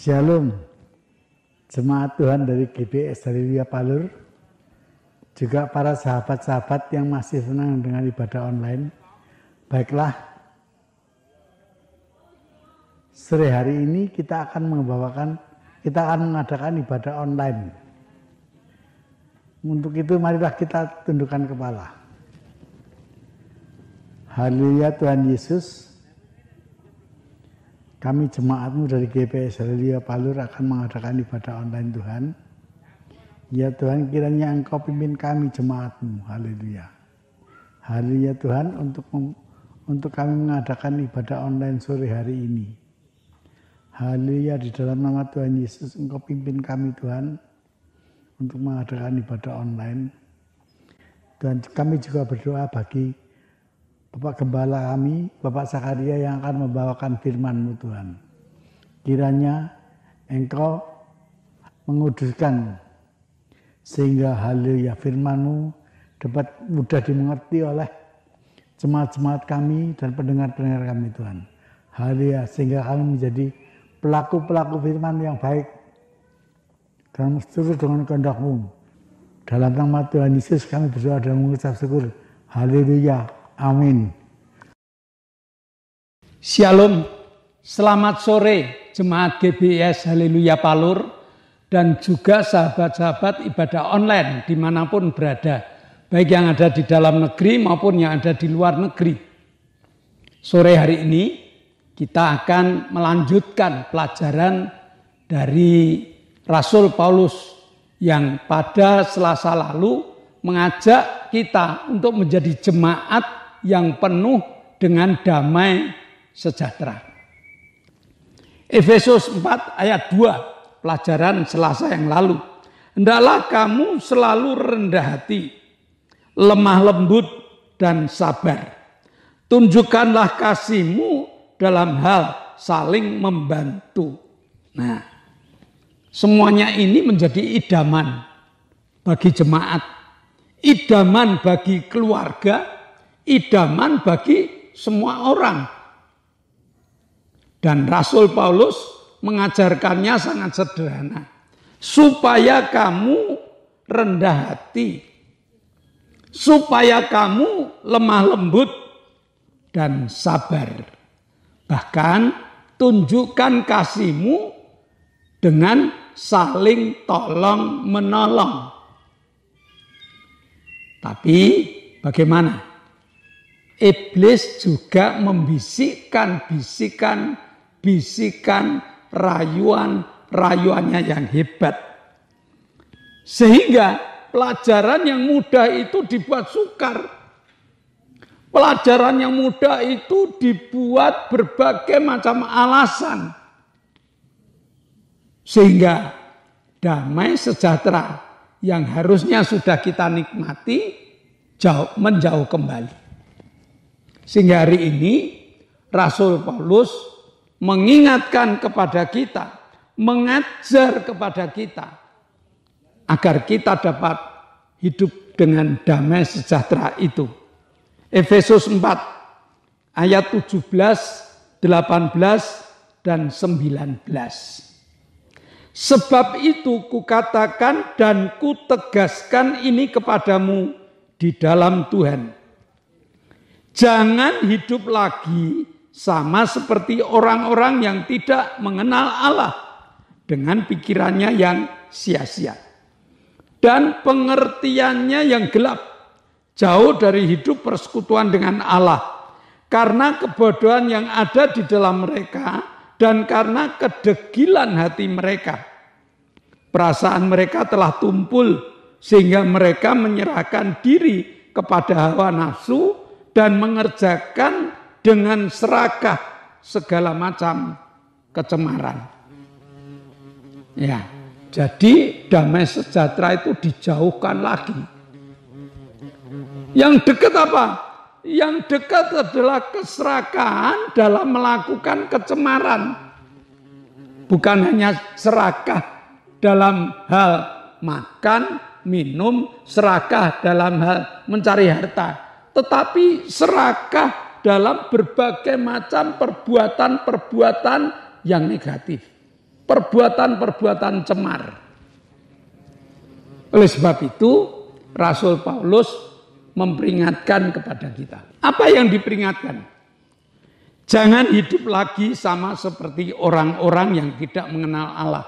Shalom, jemaat Tuhan dari GBS Haleluya Palur, juga para sahabat-sahabat yang masih senang dengan ibadah online. Baiklah, sore hari ini kita akan mengadakan ibadah online. Untuk itu marilah kita tundukkan kepala. Haleluya Tuhan Yesus, kami jemaatmu dari GBS Haleluya Palur akan mengadakan ibadah online Tuhan. Ya Tuhan, kiranya Engkau pimpin kami jemaatmu. Haleluya. Haleluya Tuhan, untuk kami mengadakan ibadah online sore hari ini. Haleluya, di dalam nama Tuhan Yesus Engkau pimpin kami Tuhan untuk mengadakan ibadah online. Tuhan, kami juga berdoa bagi Bapak Gembala kami, Bapak Sakaria yang akan membawakan firman-Mu Tuhan. Kiranya Engkau menguduskan sehingga haleluya firman-Mu dapat mudah dimengerti oleh jemaat-jemaat kami dan pendengar-pendengar kami Tuhan. Haleluya, sehingga kami menjadi pelaku-pelaku firman yang baik dan seturut dengan kehendak-Mu. Dalam nama Tuhan Yesus kami berdoa dan mengucap syukur. Haleluya. Amin. Shalom, selamat sore jemaat GBS Haleluya Palur dan juga sahabat-sahabat ibadah online dimanapun berada, baik yang ada di dalam negeri maupun yang ada di luar negeri. Sore hari ini kita akan melanjutkan pelajaran dari Rasul Paulus yang pada Selasa lalu mengajak kita untuk menjadi jemaat yang penuh dengan damai sejahtera. Efesus 4 ayat 2, pelajaran Selasa yang lalu. Hendaklah kamu selalu rendah hati, lemah lembut dan sabar. Tunjukkanlah kasih-Mu dalam hal saling membantu. Nah, semuanya ini menjadi idaman bagi jemaat, idaman bagi keluarga, idaman bagi semua orang. Dan Rasul Paulus mengajarkannya sangat sederhana. Supaya kamu rendah hati. Supaya kamu lemah lembut dan sabar. Bahkan tunjukkan kasih-Mu dengan saling tolong menolong. Tapi bagaimana? Iblis juga membisikkan bisikan rayuannya yang hebat. Sehingga pelajaran yang mudah itu dibuat sukar. Pelajaran yang mudah itu dibuat berbagai macam alasan. Sehingga damai sejahtera yang harusnya sudah kita nikmati menjauh kembali. Sehingga hari ini Rasul Paulus mengingatkan kepada kita, mengajar kepada kita agar kita dapat hidup dengan damai sejahtera itu. Efesus 4 ayat 17, 18 dan 19. Sebab itu kukatakan dan kutegaskan ini kepadamu di dalam Tuhan. Jangan hidup lagi sama seperti orang-orang yang tidak mengenal Allah dengan pikirannya yang sia-sia dan pengertiannya yang gelap, jauh dari hidup persekutuan dengan Allah karena kebodohan yang ada di dalam mereka dan karena kedegilan hati mereka. Perasaan mereka telah tumpul sehingga mereka menyerahkan diri kepada hawa nafsu dan mengerjakan dengan serakah segala macam kecemaran. Ya, jadi damai sejahtera itu dijauhkan lagi. Yang dekat apa? Yang dekat adalah keserakahan dalam melakukan kecemaran. Bukan hanya serakah dalam hal makan, minum, serakah dalam hal mencari harta. Tetapi serakah dalam berbagai macam perbuatan-perbuatan yang negatif. perbuatan-perbuatan cemar. Oleh sebab itu, Rasul Paulus memperingatkan kepada kita. Apa yang diperingatkan? Jangan hidup lagi sama seperti orang-orang yang tidak mengenal Allah.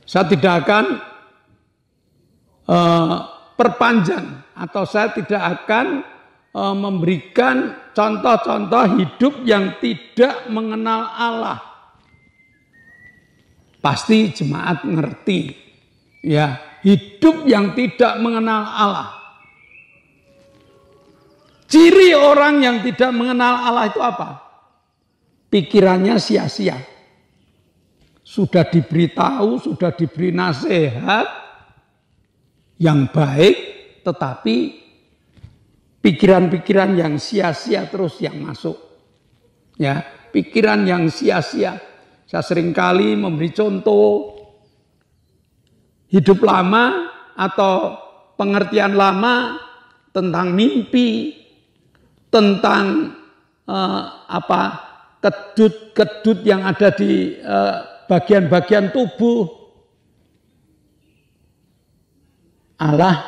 Saya tidak akan perpanjang atau saya tidak akan memberikan contoh-contoh hidup yang tidak mengenal Allah. Pasti jemaat ngerti, ya, hidup yang tidak mengenal Allah. Ciri orang yang tidak mengenal Allah itu apa? Pikirannya sia-sia. Sudah diberitahu, sudah diberi nasihat yang baik, tetapi pikiran-pikiran yang sia-sia terus yang masuk. Ya, pikiran yang sia-sia. Saya seringkali memberi contoh hidup lama atau pengertian lama tentang mimpi, tentang kedut-kedut yang ada di bagian-bagian tubuh. Allah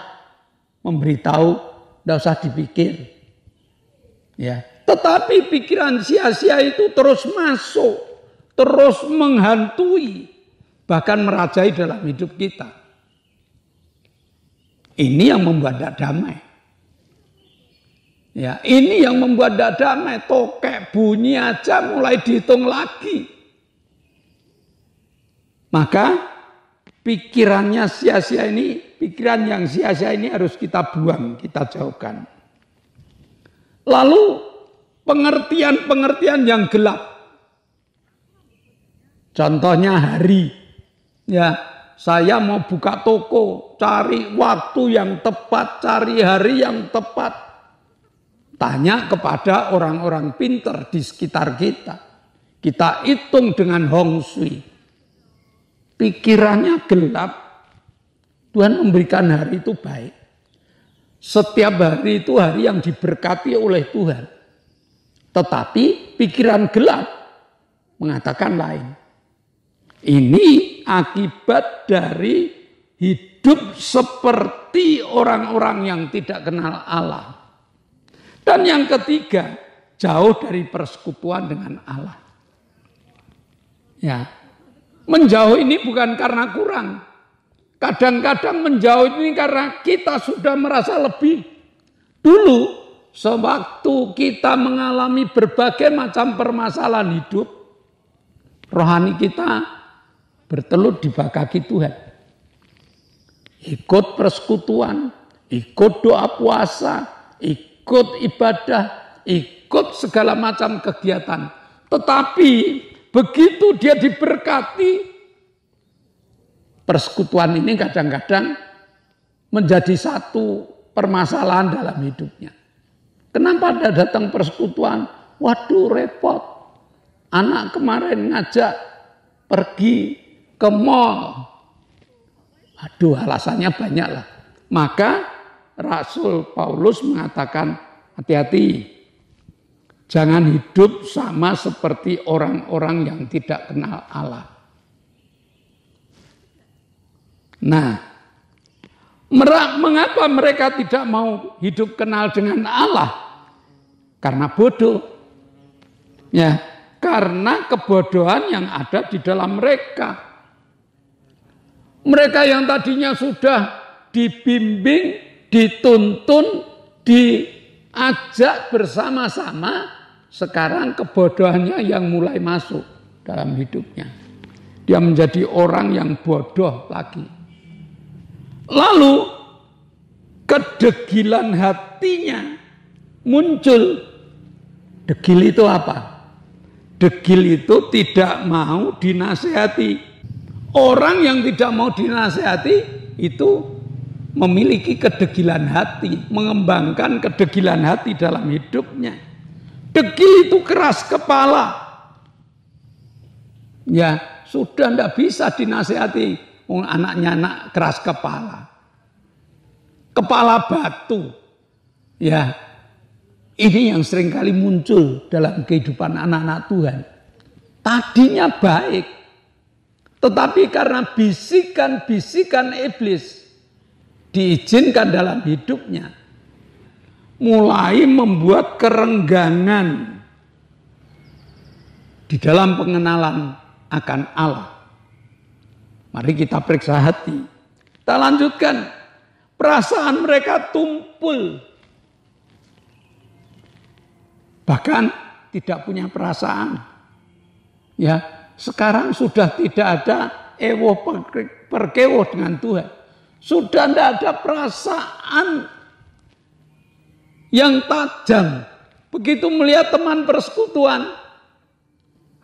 memberitahu, tidak usah dipikir. Ya, tetapi pikiran sia-sia itu terus masuk, terus menghantui, bahkan merajai dalam hidup kita. Ini yang membuat tidak damai. Ya, ini yang membuat tidak damai. Tokek bunyi aja mulai dihitung lagi. Maka pikirannya sia-sia ini, pikiran yang sia-sia ini harus kita buang, kita jauhkan. Lalu pengertian-pengertian yang gelap. Contohnya hari. Ya, saya mau buka toko, cari waktu yang tepat, cari hari yang tepat. Tanya kepada orang-orang pintar di sekitar kita. Kita hitung dengan Hong Sui. Pikirannya gelap. Tuhan memberikan hari itu baik. Setiap hari itu hari yang diberkati oleh Tuhan. Tetapi pikiran gelap mengatakan lain. Ini akibat dari hidup seperti orang-orang yang tidak kenal Allah. Dan yang ketiga, jauh dari persekutuan dengan Allah. Ya, menjauh ini bukan karena kurang. Kadang-kadang menjauh ini karena kita sudah merasa lebih. Dulu, sewaktu kita mengalami berbagai macam permasalahan hidup, rohani kita bertelut di bawah kaki Tuhan. Ikut persekutuan, ikut doa puasa, ikut ibadah, ikut segala macam kegiatan. Tetapi begitu dia diberkati, persekutuan ini kadang-kadang menjadi satu permasalahan dalam hidupnya. Kenapa ada datang persekutuan? Waduh, repot. Anak kemarin ngajak pergi ke mall. Aduh, alasannya banyak lah. Maka Rasul Paulus mengatakan, hati-hati. Jangan hidup sama seperti orang-orang yang tidak kenal Allah. Nah, mengapa mereka tidak mau hidup kenal dengan Allah? Karena bodoh. Ya, karena kebodohan yang ada di dalam mereka. Mereka yang tadinya sudah dibimbing, dituntun, diajak bersama-sama, sekarang kebodohannya yang mulai masuk dalam hidupnya. Dia menjadi orang yang bodoh lagi. Lalu kedegilan hatinya muncul. Degil itu apa? Degil itu tidak mau dinasehati. Orang yang tidak mau dinasehati itu memiliki kedegilan hati, mengembangkan kedegilan hati dalam hidupnya. Degil itu keras kepala. Ya, sudah tidak bisa dinasehati. Anaknya anak keras kepala. Kepala batu. Ya, ini yang seringkali muncul dalam kehidupan anak-anak Tuhan. tadinya baik, tetapi karena bisikan-bisikan iblis diizinkan dalam hidupnya, mulai membuat kerenggangan di dalam pengenalan akan Allah. Mari kita periksa hati. Kita lanjutkan. Perasaan mereka tumpul. Bahkan tidak punya perasaan. Ya, sekarang sudah tidak ada ewoh perkewoh dengan Tuhan. Sudah tidak ada perasaan yang tajam. Begitu melihat teman persekutuan,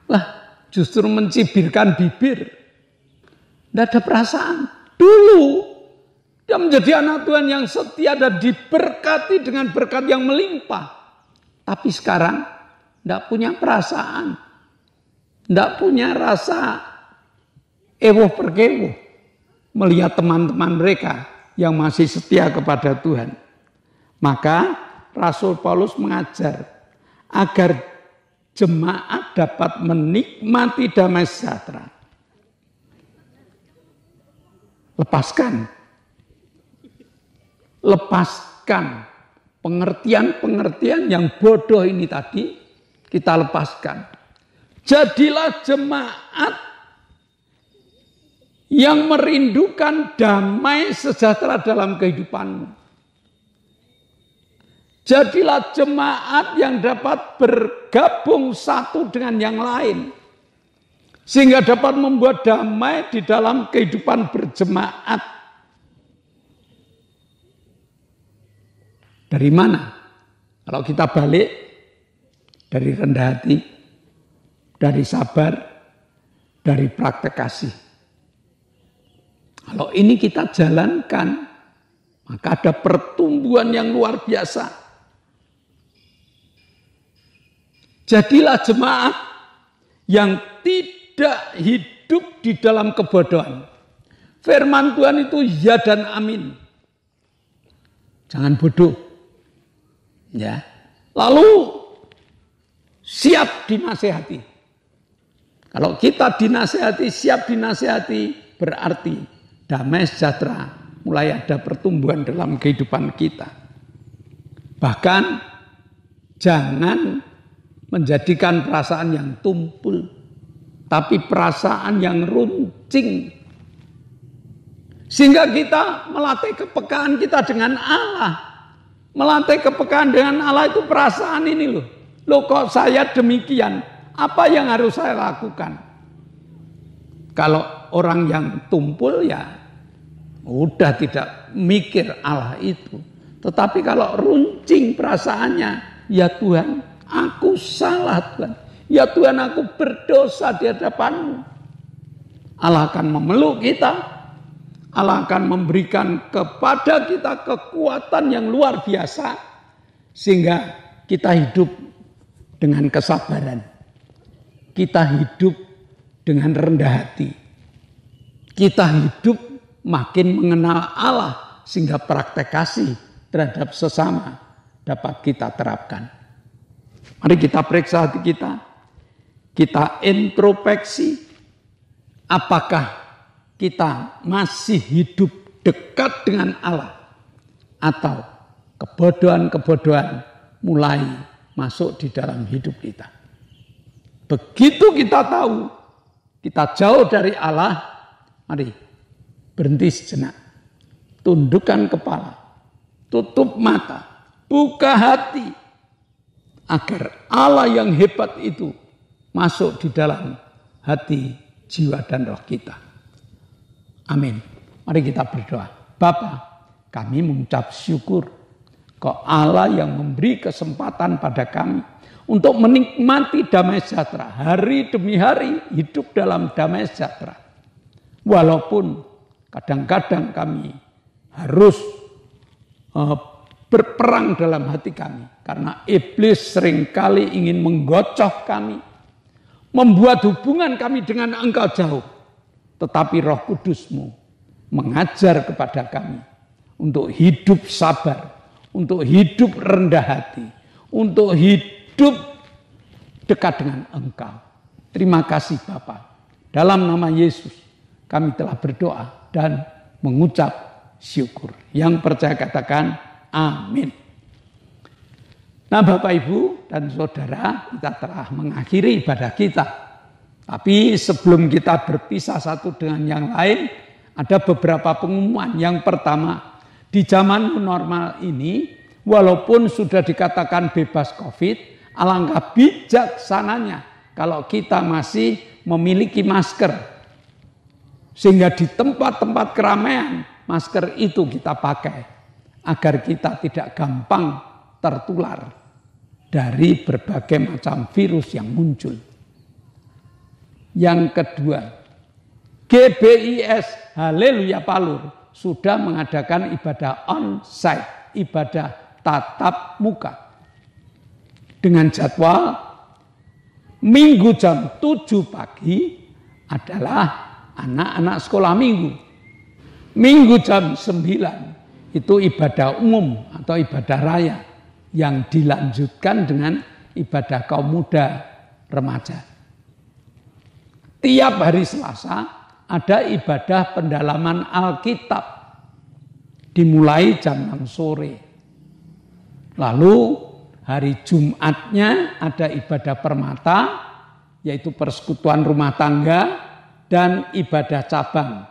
lah justru mencibirkan bibir. Tidak ada perasaan. Dulu dia menjadi anak Tuhan yang setia dan diberkati dengan berkat yang melimpah. Tapi sekarang tidak punya perasaan. Tidak punya rasa ewoh perkewoh. Melihat teman-teman mereka yang masih setia kepada Tuhan. Maka Rasul Paulus mengajar agar jemaat dapat menikmati damai sejahtera. Lepaskan pengertian-pengertian yang bodoh ini tadi, kita lepaskan. Jadilah jemaat yang merindukan damai sejahtera dalam kehidupanmu. Jadilah jemaat yang dapat bergabung satu dengan yang lain. Sehingga dapat membuat damai di dalam kehidupan berjemaat. Dari mana? Kalau kita balik, dari rendah hati, dari sabar, dari praktek kasih. Kalau ini kita jalankan, maka ada pertumbuhan yang luar biasa. Jadilah jemaat yang tidak hidup di dalam kebodohan. Firman Tuhan itu ya dan amin. Jangan bodoh. Ya. Lalu siap dinasehati. Kalau kita dinasehati, siap dinasehati, berarti damai sejahtera mulai ada pertumbuhan dalam kehidupan kita. Bahkan jangan menjadikan perasaan yang tumpul, tapi perasaan yang runcing. Sehingga kita melatih kepekaan kita dengan Allah. Melatih kepekaan dengan Allah itu perasaan ini loh. Loh kok saya demikian, apa yang harus saya lakukan? Kalau orang yang tumpul ya udah tidak mikir Allah itu. Tetapi kalau runcing perasaannya, ya Tuhan, aku salah Tuhan. Ya Tuhan, aku berdosa di hadapan-Mu. Allah akan memeluk kita. Allah akan memberikan kepada kita kekuatan yang luar biasa. Sehingga kita hidup dengan kesabaran. Kita hidup dengan rendah hati. Kita hidup makin mengenal Allah. Sehingga praktek kasih terhadap sesama dapat kita terapkan. Mari kita periksa hati kita. Kita introspeksi. Apakah kita masih hidup dekat dengan Allah? Atau kebodohan-kebodohan mulai masuk di dalam hidup kita. Begitu kita tahu kita jauh dari Allah, mari berhenti sejenak. Tundukkan kepala. Tutup mata. Buka hati. Agar Allah yang hebat itu masuk di dalam hati, jiwa dan roh kita. Amin. Mari kita berdoa. Bapa, kami mengucap syukur kau Allah yang memberi kesempatan pada kami untuk menikmati damai sejahtera. Hari demi hari hidup dalam damai sejahtera. Walaupun kadang-kadang kami harus berperang dalam hati kami. Karena iblis seringkali ingin menggocoh kami. Membuat hubungan kami dengan Engkau jauh. Tetapi Roh Kudus-Mu mengajar kepada kami untuk hidup sabar, untuk hidup rendah hati, untuk hidup dekat dengan Engkau. Terima kasih Bapa. Dalam nama Yesus kami telah berdoa dan mengucap syukur. Yang percaya katakan amin. Nah Bapak Ibu dan Saudara, kita telah mengakhiri ibadah kita. Tapi sebelum kita berpisah satu dengan yang lain, ada beberapa pengumuman. Yang pertama, di zaman normal ini, walaupun sudah dikatakan bebas COVID, alangkah bijaksananya kalau kita masih memiliki masker. Sehingga di tempat-tempat keramaian, masker itu kita pakai. Agar kita tidak gampang tertular dari berbagai macam virus yang muncul. Yang kedua, GBIS Haleluya Palur sudah mengadakan ibadah on-site, ibadah tatap muka. Dengan jadwal Minggu jam 7 pagi adalah anak-anak sekolah minggu. Minggu jam 9 itu ibadah umum atau ibadah raya yang dilanjutkan dengan ibadah kaum muda remaja. Tiap hari Selasa ada ibadah pendalaman Alkitab dimulai jam 6 sore. Lalu hari Jumatnya ada ibadah permata yaitu persekutuan rumah tangga dan ibadah cabang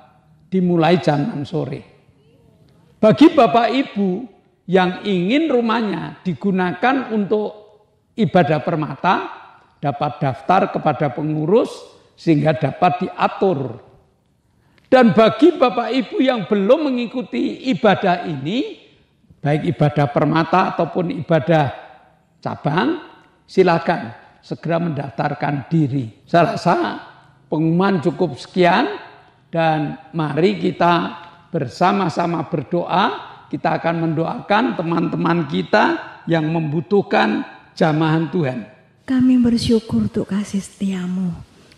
dimulai jam 6 sore. Bagi Bapak Ibu yang ingin rumahnya digunakan untuk ibadah permata, dapat daftar kepada pengurus sehingga dapat diatur. Dan bagi Bapak Ibu yang belum mengikuti ibadah ini, baik ibadah permata ataupun ibadah cabang, silakan segera mendaftarkan diri. Saya rasa pengumuman cukup sekian dan mari kita bersama-sama berdoa. Kita akan mendoakan teman-teman kita yang membutuhkan jamahan Tuhan. Kami bersyukur untuk kasih setiamu.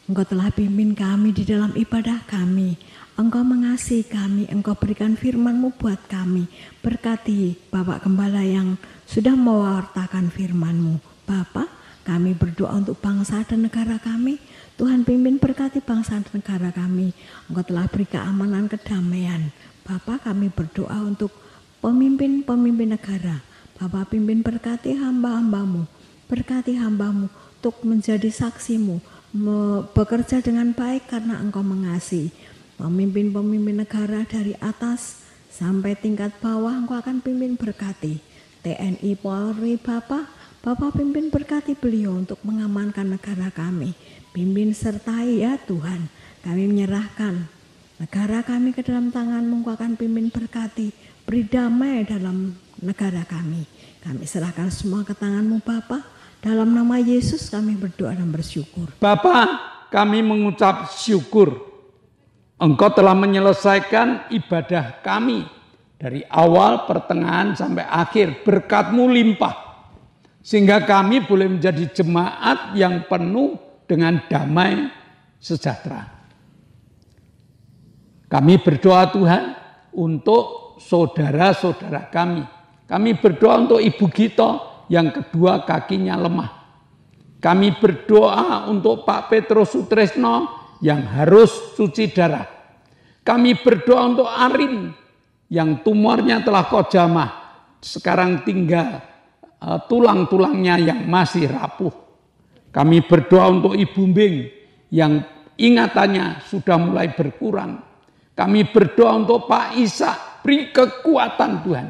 Engkau telah pimpin kami di dalam ibadah kami. Engkau mengasihi kami, Engkau berikan firman-Mu buat kami. Berkati Bapak Gembala yang sudah mewartakan firman-Mu. Bapak, kami berdoa untuk bangsa dan negara kami. Tuhan pimpin berkati bangsa dan negara kami. Engkau telah beri keamanan, kedamaian. Bapak, kami berdoa untuk pemimpin-pemimpin negara. Bapak pimpin berkati hamba-hamba-Mu. Berkati hamba-Mu untuk menjadi saksi-Mu. Bekerja dengan baik karena Engkau mengasihi. Pemimpin-pemimpin negara dari atas sampai tingkat bawah Engkau akan pimpin berkati. TNI Polri Bapak pimpin berkati beliau untuk mengamankan negara kami. Pimpin sertai ya Tuhan. Kami menyerahkan negara kami ke dalam tangan-Mu, Engkau akan pimpin berkati. Beri damai dalam negara kami. Kami serahkan semua ke tangan-Mu Bapa. Dalam nama Yesus kami berdoa dan bersyukur. Bapa, kami mengucap syukur. Engkau telah menyelesaikan ibadah kami dari awal, pertengahan sampai akhir. Berkat-Mu limpah. Sehingga kami boleh menjadi jemaat yang penuh dengan damai sejahtera. Kami berdoa Tuhan untuk saudara-saudara kami. Kami berdoa untuk Ibu Gito yang kedua kakinya lemah. Kami berdoa untuk Pak Petrus Sutresno yang harus cuci darah. Kami berdoa untuk Arin yang tumornya telah kojamah. Sekarang tinggal tulang-tulangnya yang masih rapuh. Kami berdoa untuk Ibu Mbing yang ingatannya sudah mulai berkurang. Kami berdoa untuk Pak Ishak, beri kekuatan Tuhan.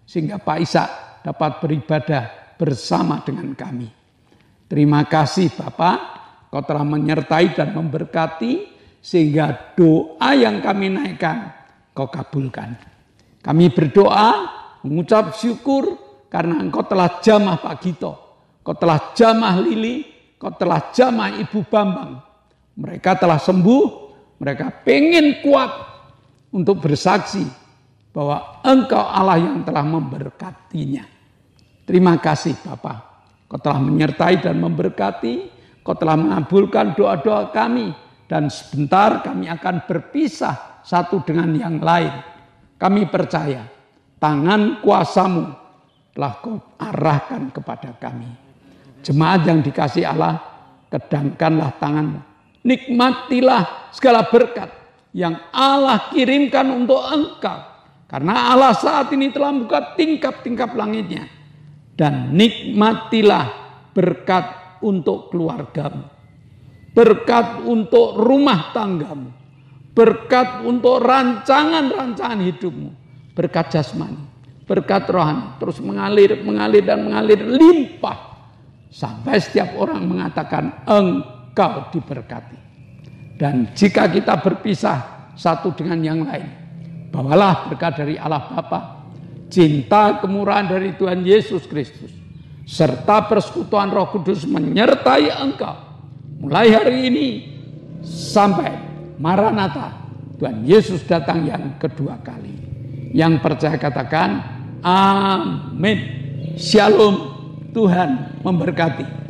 Sehingga Pak Ishak dapat beribadah bersama dengan kami. Terima kasih Bapak, Kau telah menyertai dan memberkati, sehingga doa yang kami naikkan, Kau kabulkan. Kami berdoa, mengucap syukur, karena Engkau telah jamah Pak Gito. Kau telah jamah Lili, Kau telah jamah Ibu Bambang. Mereka telah sembuh, mereka pengen kuat untuk bersaksi bahwa Engkau Allah yang telah memberkatinya. Terima kasih Bapak. Kau telah menyertai dan memberkati. Kau telah mengabulkan doa-doa kami. Dan sebentar kami akan berpisah satu dengan yang lain. Kami percaya tangan kuasa-Mu telah Kau arahkan kepada kami. Jemaat yang dikasihi Allah, kedangkanlah tangan-Mu. nikmatilah segala berkat yang Allah kirimkan untuk engkau. Karena Allah saat ini telah membuka tingkap-tingkap langitnya. Dan nikmatilah berkat untuk keluargamu. Berkat untuk rumah tanggamu. Berkat untuk rancangan-rancangan hidupmu. Berkat jasmani, berkat rohani. Terus mengalir limpah. Sampai setiap orang mengatakan engkau diberkati. Dan jika kita berpisah satu dengan yang lain, bawalah berkat dari Allah Bapa, cinta kemurahan dari Tuhan Yesus Kristus, serta persekutuan Roh Kudus menyertai engkau. Mulai hari ini sampai Maranatha, Tuhan Yesus datang yang kedua kali. Yang percaya katakan amin. Shalom, Tuhan memberkati.